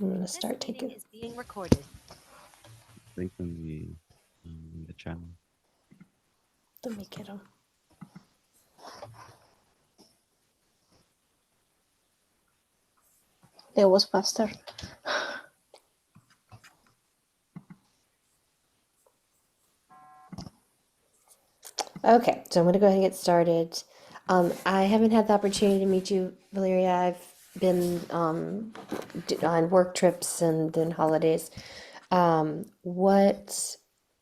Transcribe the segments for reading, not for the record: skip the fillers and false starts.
I'm going to start taking. Is being recorded. Link in the channel. Let me get them. That was faster. Okay, so I'm going to go ahead and get started. I haven't had the opportunity to meet you, Valeria. I've been on work trips and then holidays. I'm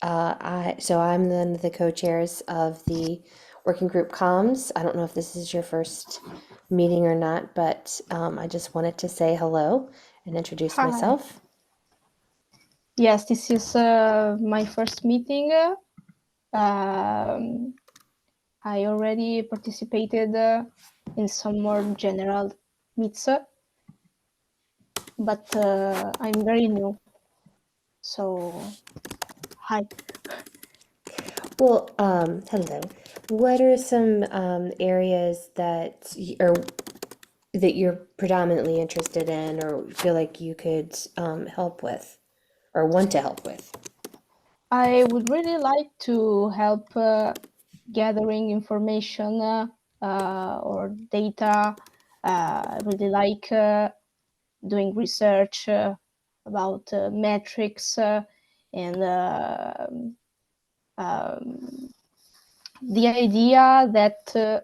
then the co-chairs of the working group comms. I don't know if this is your first meeting or not, but I just wanted to say hello and introduce Hi. myself. Yes, this is my first meeting. I already participated in some more general meets, but I'm very new. So, hi. Well, hello. What are some areas that you're predominantly interested in, or feel like you could help with, or want to help with? I would really like to help gathering information or data. I really like doing research about metrics and the idea that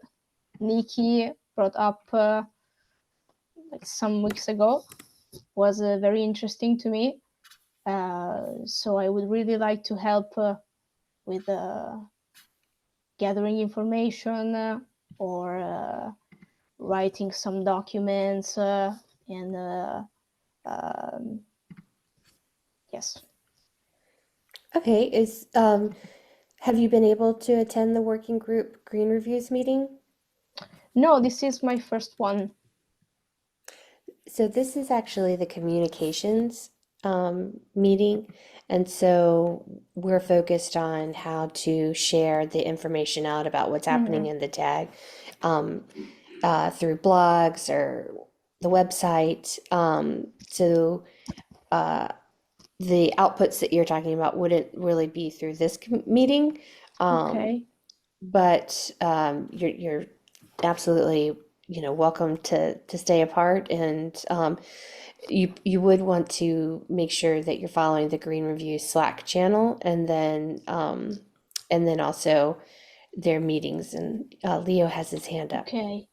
Nikki brought up like some weeks ago was very interesting to me. So I would really like to help with gathering information or writing some documents and yes. Okay, have you been able to attend the working group Green Reviews meeting? No, this is my first one. So this is actually the communications meeting, and so we're focused on how to share the information out about what's happening in the tag through blogs or the website. So the outputs that you're talking about wouldn't really be through this meeting, Okay. but you're absolutely welcome to stay a part, and you would want to make sure that you're following the Green Review Slack channel, and then also their meetings. And Leo has his hand up. Okay.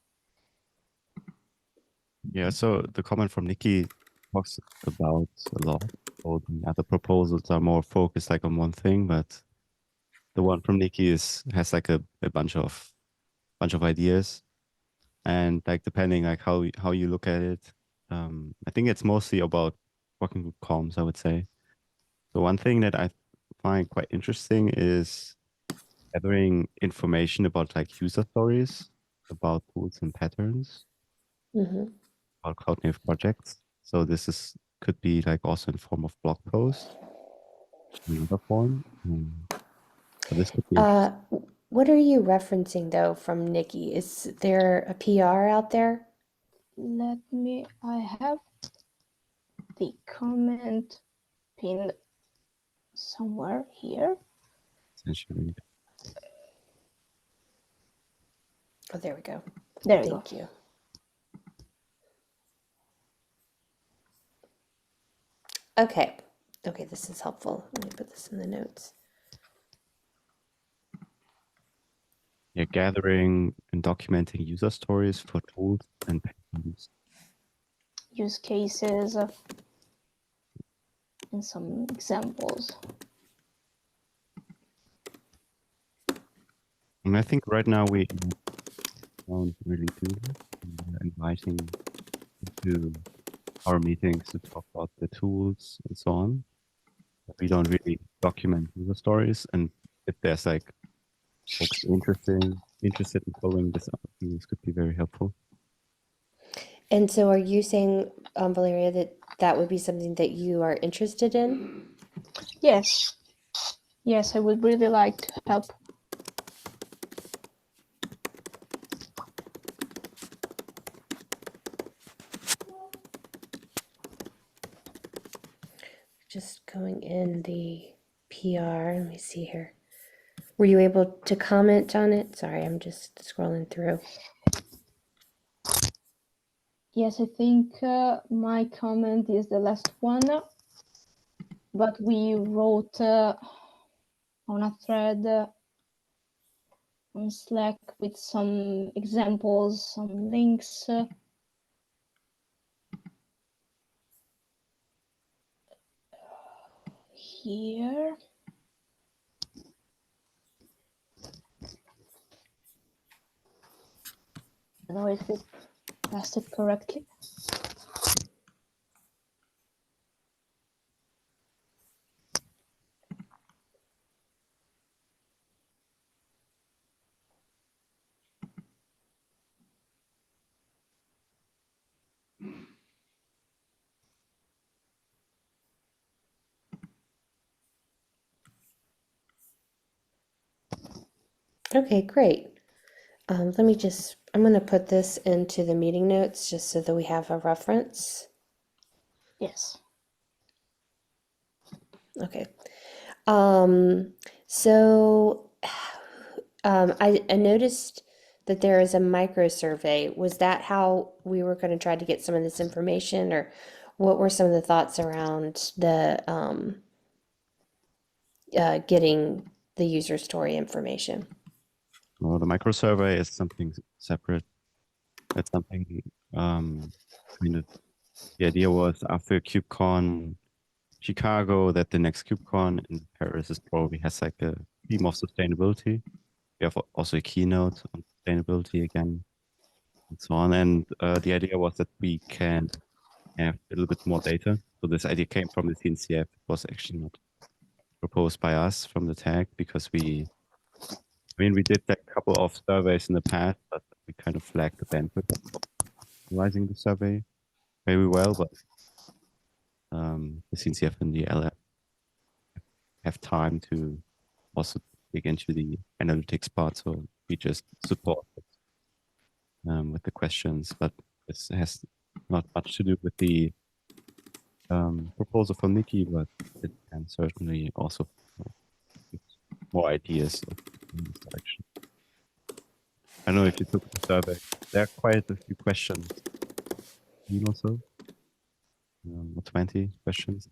Yeah, so the comment from Nikki talks about a lot. All the other proposals are more focused like on one thing, but the one from Nikki has like a bunch of ideas, and like depending like how you look at it, I think it's mostly about working group comms, I would say. So one thing that I find quite interesting is gathering information about like user stories, about tools and patterns, about cloud native projects. So this could be like also in form of blog post, another form. So this could be What are you referencing though from Nikki? Is there a PR out there? I have the comment pinned somewhere here. essentially. Oh, there we go. There we go. Thank you. Okay. Okay, this is helpful. Let me put this in the notes. Yeah, gathering and documenting user stories for tools and patterns. Use cases and some examples. And I think right now we don't really do that. We're inviting to our meetings to talk about the tools and so on. But we don't really document user stories. And if there's like folks interested in following this up, this could be very helpful. And so are you saying, Valeria, that that would be something that you are interested in? Yes. Yes, I would really like to help. just going in the PR. Let me see here. Were you able to comment on it? Sorry, I'm just scrolling through. Yes, I think my comment is the last one, but we wrote on a thread on Slack with some examples, some links. Here. I don't know if it passed it correctly. Okay, great. I'm going to put this into the meeting notes just so that we have a reference. Yes. Okay. So I noticed that there is a micro survey. Was that how we were going to try to get some of this information, or what were some of the thoughts around the getting the user story information? Well, the micro survey is something separate. That's something kind of the idea was after KubeCon Chicago that the next KubeCon in Paris is probably has like a theme of sustainability. We have also a keynote on sustainability again and so on. And the idea was that we can have a little bit more data. So this idea came from the CNCF. It was actually not proposed by us from the tag because we did a couple of surveys in the past, but we kind of lacked the bandwidth of analyzing the survey very well. But the CNCF and the LF have time to also dig into the analytics part. So we just support it with the questions, but this has not much to do with the proposal from Nikki, but it can certainly also give more ideas in this direction. I don't know if you took the survey. There are quite a few questions, or so, or 20 questions.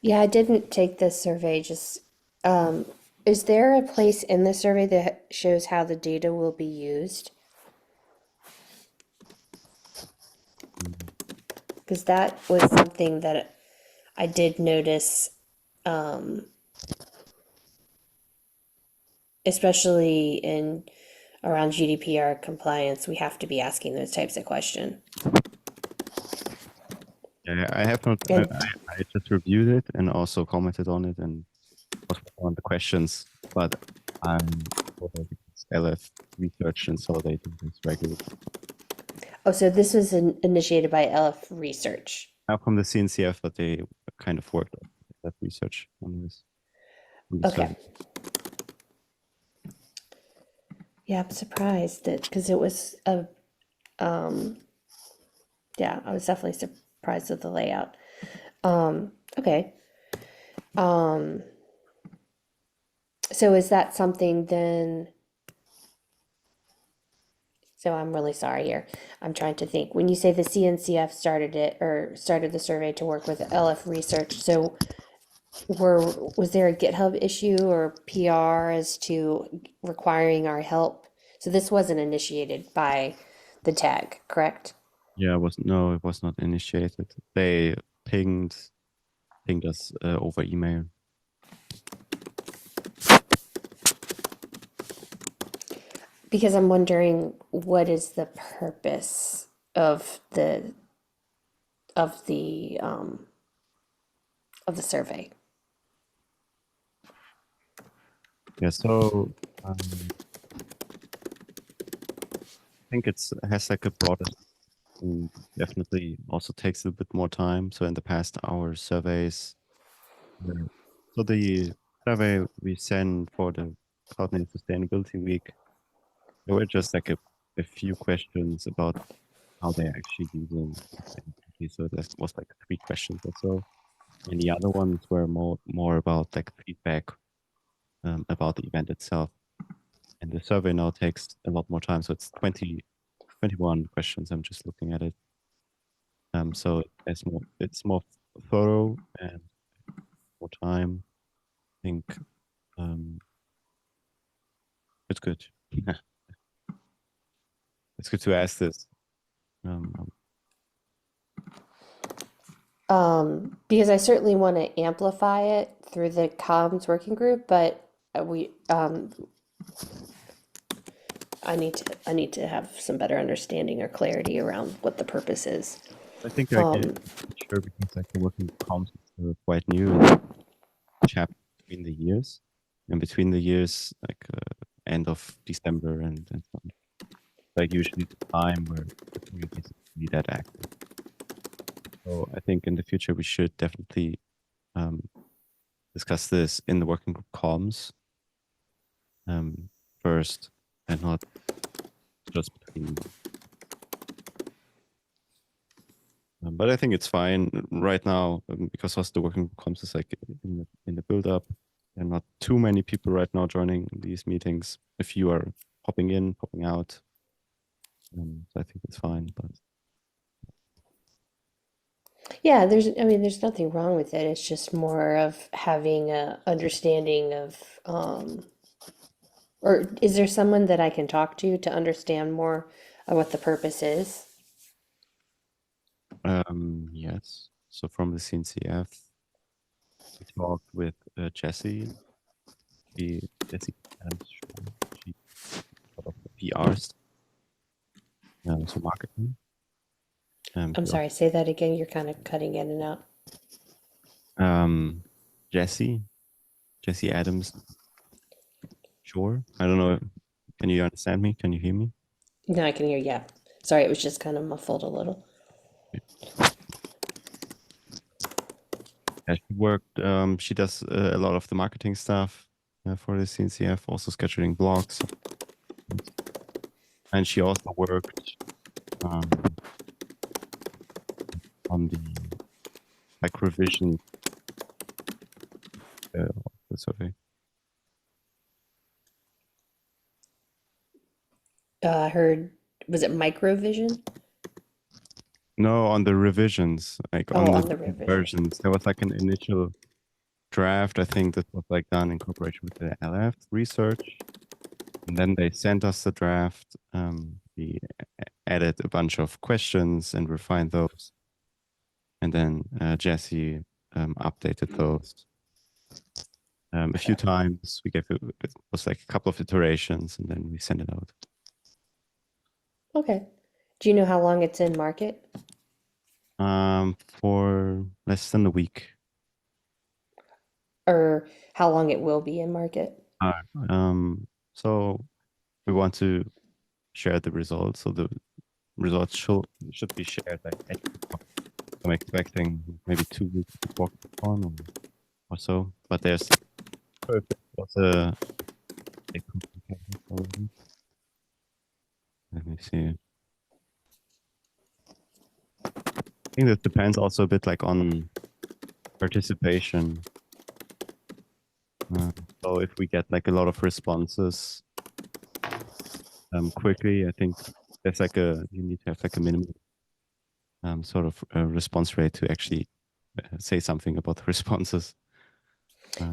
Yeah, I didn't take this survey. Just is there a place in the survey that shows how the data will be used? Because that was something that I did notice, especially in around GDPR compliance, we have to be asking those types of questions. Yeah, I have not. I just reviewed it and also commented on it and was on the questions, but I'm LF research and so they do this regularly. Oh, so this was initiated by LF Research. Now from the CNCF, but they kind of worked on that research on this. Okay. Survey. Yeah, I'm surprised that because it was a, yeah, I was definitely surprised with the layout. Okay. So is that something then? So I'm really sorry here. I'm trying to think. When you say the CNCF started it or started the survey to work with LF Research, so was there a GitHub issue or PR as to requiring our help? So this wasn't initiated by the tag, correct? Yeah, it was not initiated. They pinged us over email. Because I'm wondering what is the purpose of the of the um, of the survey. Yeah, so I think it has like a broader, definitely also takes a bit more time. So in the past, our surveys, so the survey we sent for the Cloud-Native Sustainability Week, there were just like a few questions about how they're actually using So that was like 3 questions or so. And the other ones were more about like feedback about the event itself. And the survey now takes a lot more time. So it's 21 questions. I'm just looking at it. So it's more thorough and more time. I think it's good. It's good to ask this. Because I certainly want to amplify it through the comms working group, but I need to have some better understanding or clarity around what the purpose is. I think I can sure because like the working comms is quite new and chapter between the years. And between the years, like end of December and so on. Like usually the time where the community is really that active. So I think in the future we should definitely discuss this in the working group comms first and not just between. But I think it's fine right now because also the working group comms is like in the build up. There are not too many people right now joining these meetings. A few are popping in, popping out. So I think it's fine, but Yeah, there's nothing wrong with it. It's just more of having a understanding of, or is there someone that I can talk to understand more of what the purpose is? yes. So from the CNCF, we talked with Jessie. Jessie Adams, she sort of the PRs, so marketing. I'm sorry, say that again. You're kind of cutting in and out. Jessie Adams. Sure. I don't know. Can you understand me? Can you hear me? No, I can hear you. Yeah. Sorry, it was just kind of muffled a little. Yeah, she worked. She does a lot of the marketing stuff for the CNCF, also scheduling blogs, and she also worked on the like revision of the survey. I heard, was it microvision? No, on the revisions, like Oh, on on the the revision. versions. There was like an initial draft, I think that was like done in cooperation with the LF research. And then they sent us the draft. We added a bunch of questions and refined those. And then Jessie updated those a few times. We gave it was like a couple of iterations and then we sent it out. Okay. Do you know how long it's in market? For less than a week. Or how long it will be in market? So we want to share the results. So the results should be shared like I'm expecting maybe 2 weeks before on or so. But there's it was a complicated already. Let me see. I think that depends also a bit like on participation. So if we get like a lot of responses quickly, I think there's like you need to have like a minimum sort of response rate to actually say something about the responses.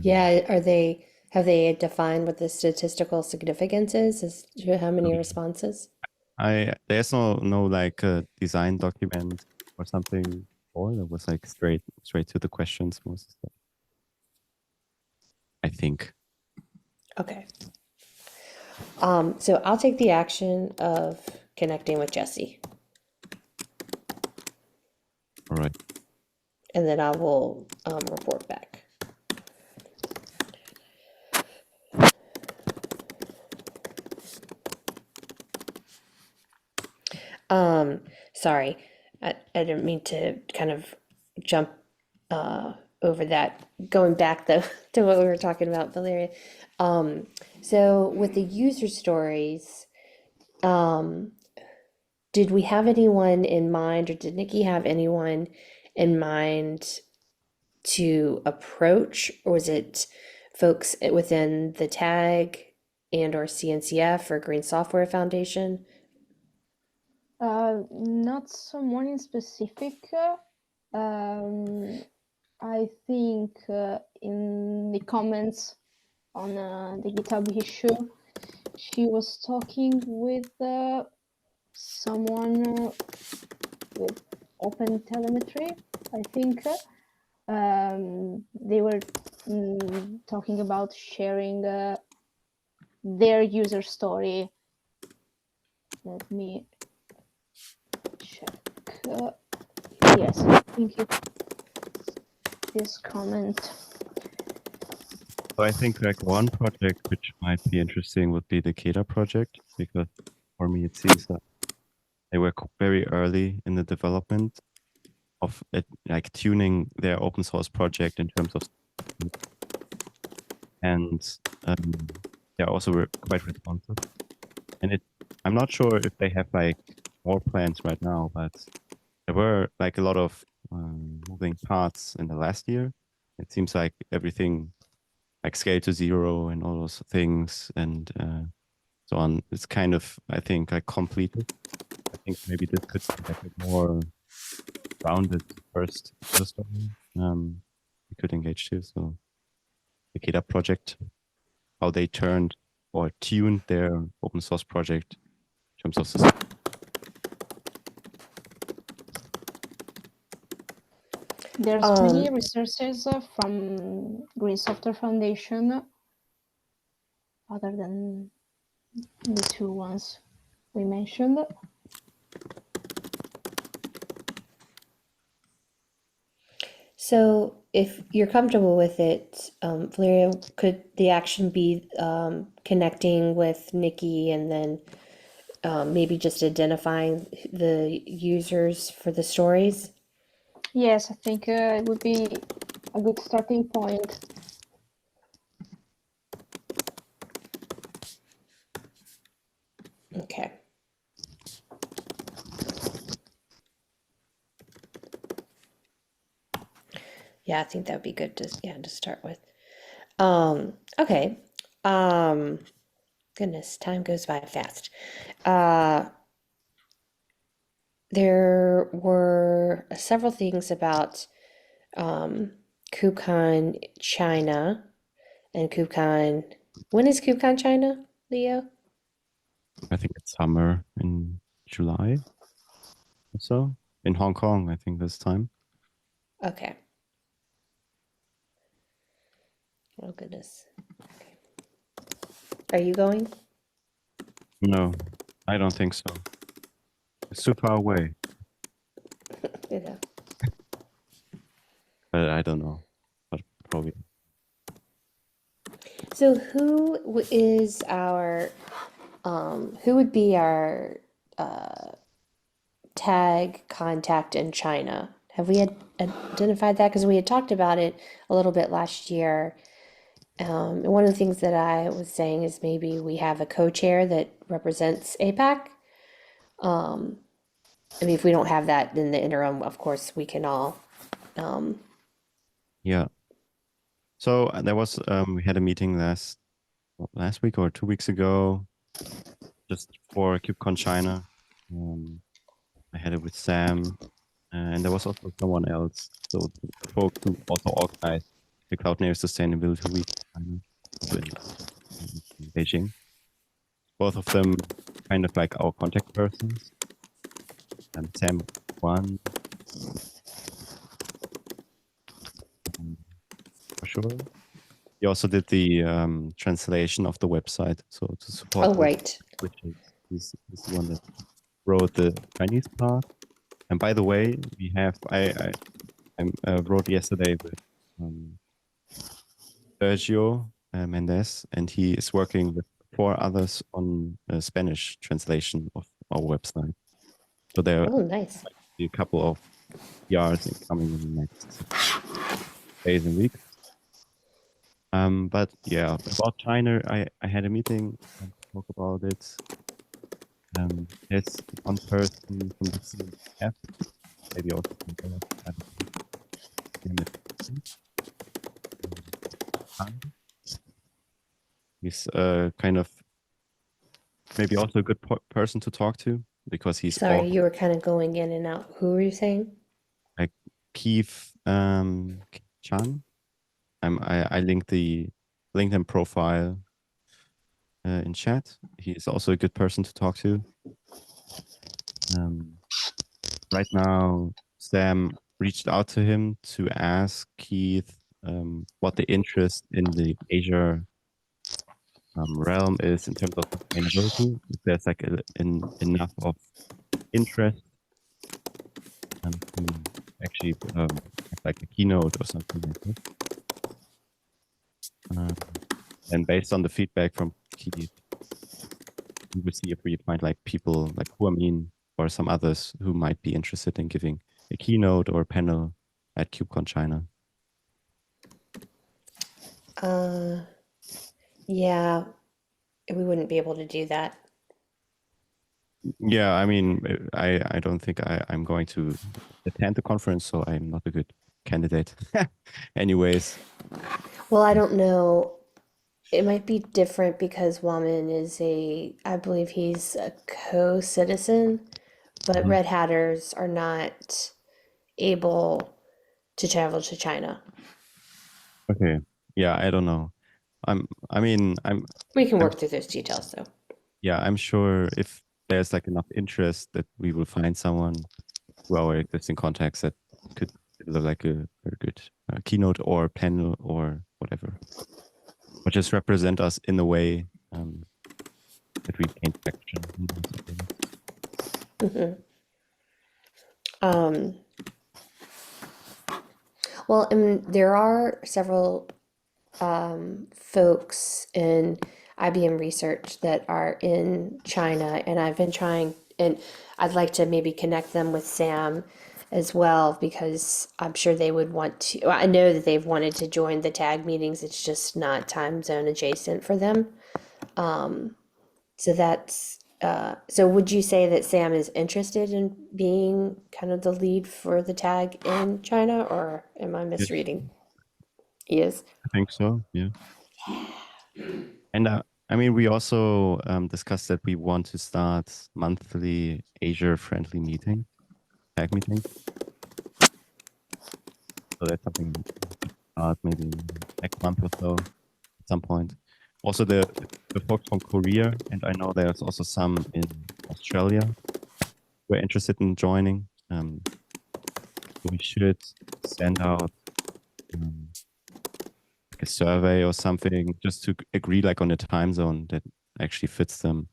Yeah, have they defined what the statistical significance is as to how many responses? There's no like design document or something, or that was like straight to the questions most of the time. I think. Okay. So I'll take the action of connecting with Jessie, All right. and then I will report back. Sorry, I didn't mean to kind of jump over that. Going back though to what we were talking about, Valeria. So with the user stories, did we have anyone in mind, or did Nikki have anyone in mind to approach, or was it folks within the TAG and or CNCF or Green Software Foundation? Not someone in specific. I think in the comments on the GitHub issue, she was talking with someone with open telemetry, I think. They were talking about sharing their user story. Let me check. Yes, I think it's this comment. So I think like one project which might be interesting would be the Keda project, because for me it seems that they were very early in the development of it, like tuning their open source project in terms of, and they're also quite responsive. And I'm not sure if they have like more plans right now, but there were like a lot of moving parts in the last year. It seems like everything like scale to zero and all those things and so on. It's kind of, I think, like completed. I think maybe this could be like a more rounded first user story we could engage to. So the GitHub project, how they turned or tuned their open source project in terms of system. There's many resources from Green Software Foundation, other than the two ones we mentioned. So if you're comfortable with it, Valeria, could the action be connecting with Nikki and then maybe just identifying the users for the stories? Yes, I think it would be a good starting point. Okay. Yeah, I think that would be good to start with. Okay. Goodness, time goes by fast. There were several things about KubeCon China and KubeCon. When is KubeCon China, Leo? I think it's summer in July or so. In Hong Kong, I think this time. Okay. Oh goodness. Okay. Are you going? No, I don't think so. It's too far away, Yeah. but I don't know. But probably. So is our who would be our tag contact in China? Have we identified that? Because we had talked about it a little bit last year. And one of the things that I was saying is maybe we have a co-chair that represents APAC. I mean, if we don't have that in the interim, of course, we can all. Yeah. So there was we had a meeting last week or 2 weeks ago, just for KubeCon China. I had it with Sam, and there was also someone else. So the folks who also organized the Cloud-Native-Sustainability Week in Beijing. Both of them kind of like our contact persons. And Sam one for sure. He also did the translation of the website, so to support. Oh, right. Which is the one that wrote the Chinese part. And by the way, we have I wrote yesterday with Sergio Mendez, and he is working with 4 others on a Spanish translation of our website. So there are nice. a couple of PRs coming in the next days and weeks. But yeah, about China, I had a meeting to talk about it. There's one person from the CNCF, maybe also from the, I don't know, name it, Han. He's kind of maybe also a good person to talk to because he's all Sorry, you were kind of going in and out. Who were you saying? like Keith Chan. I linked the LinkedIn profile in chat. He is also a good person to talk to. Right now, Sam reached out to him to ask Keith what the interest in the Asia realm is in terms of sustainability. If there's like enough of interest to actually have like a keynote or something like this. And based on the feedback from Keith, we will see if we find like people like Huamin or some others who might be interested in giving a keynote or a panel at KubeCon China. Yeah, we wouldn't be able to do that. Yeah, I mean, I don't think I'm going to attend the conference, so I'm not a good candidate. Anyways. Well, I don't know. It might be different because Waman is I believe he's a co-citizen, but Red Hatters are not able to travel to China. Okay. Yeah, I don't know. We can work through those details though. Yeah, I'm sure if there's like enough interest that we will find someone through our existing contacts that could deliver like a very good keynote or panel or whatever, or just represent us in a way that we gain traction. Well, and there are several folks in IBM research that are in China, and I've been trying, and I'd like to maybe connect them with Sam as well because I'm sure they would want to. Well, I know that they've wanted to join the tag meetings. It's just not time zone adjacent for them. So that's so would you say that Sam is interested in being kind of the lead for the tag in China, or am I Yes, misreading? He is. I think so. Yeah. And I mean, we also discussed that we want to start monthly Asia-friendly tag meetings. So that's something we could start maybe next month or so at some point. Also, the folks from Korea, and I know there's also some in Australia who are interested in joining. So we should send out like a survey or something just to agree like on a time zone that actually fits them.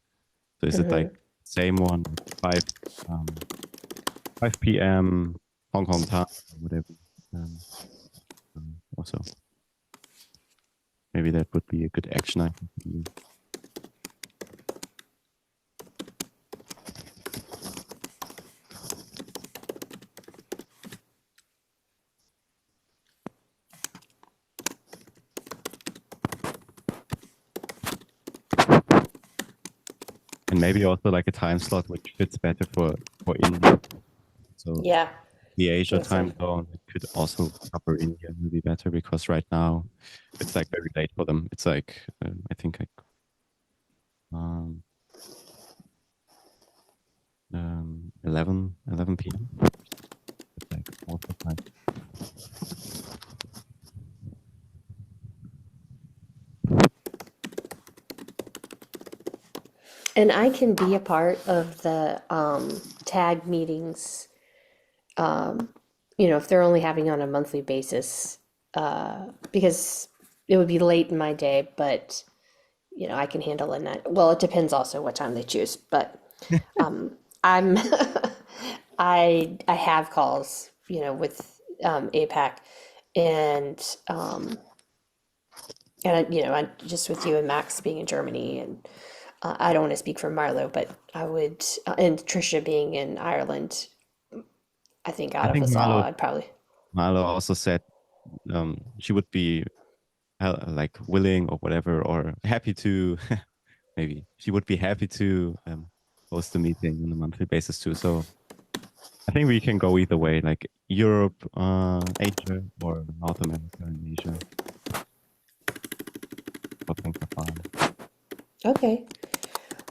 So is it like same one, 5 p.m. Hong Kong time, or whatever. Also, maybe that would be a good action item for you. And maybe also like a time slot which fits better for India. So Yeah. the Asia Think so. time zone could also cover India maybe better because right now it's like very late for them. It's like I think like 11 p.m. It's like most of the time. And I can be a part of the tag meetings, if they're only having on a monthly basis, because it would be late in my day, but I can handle in that. Well, it depends also what time they choose, but I'm I have calls, with APAC and I just with you and Max being in Germany, and I don't want to speak for Marlo, but I would, and Trisha being in Ireland. I think I out of think us all, I'd probably. Marlo also said she would be like willing or whatever or happy to maybe she would be happy to host a meeting on a monthly basis too. So I think we can go either way, like Europe, Asia, or North America and Asia. Both things are fine. Okay.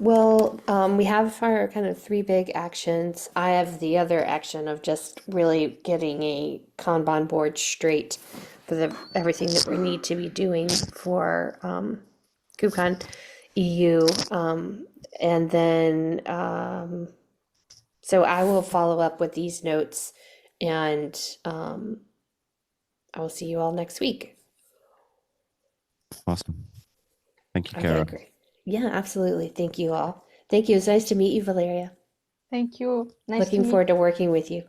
Well, we have our kind of three big actions. I have the other action of just really getting a Kanban board straight for everything that we need to be doing for KubeCon EU. And then, so I will follow up with these notes and I will see you all next week. Awesome. Thank you, Okay, Kara. great. Yeah, absolutely. Thank you all. Thank you. It's nice to meet you, Valeria. Thank you. Nice to Looking meet forward to working with you.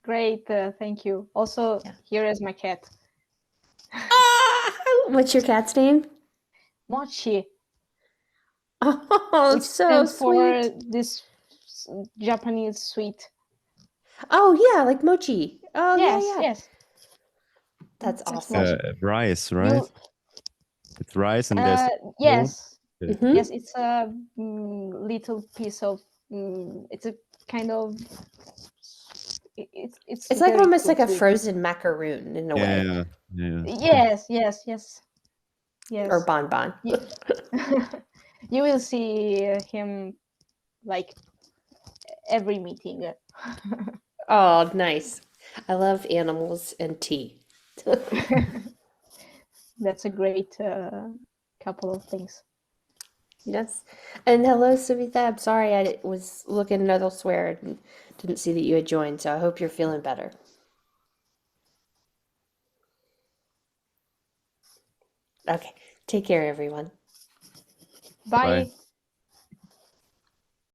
Great. Thank you. Also, Yeah. here is my cat, Ah, what's your cat's name? Mochi, Oh, which so stands for sweet. this Japanese sweet. Oh, yeah, like mochi. Oh, Yes, yeah, yeah. yes. That's Just awesome. mochi. Rice, right? You, It's rice and there's yes, Mhm. yes. It's a little piece of. It's a kind of. It's It's like very almost like a sweet. frozen macaroon in a way, yeah. Yes, yes, yes, or yes. bonbon. You, you will see him like every meeting. Oh, nice. I love animals and tea. That's a great couple of things. Yes. And hello, Savita. I'm sorry I was looking elsewhere and didn't see that you had joined, so I hope you're feeling better. Okay. Take care, everyone. Bye. Bye.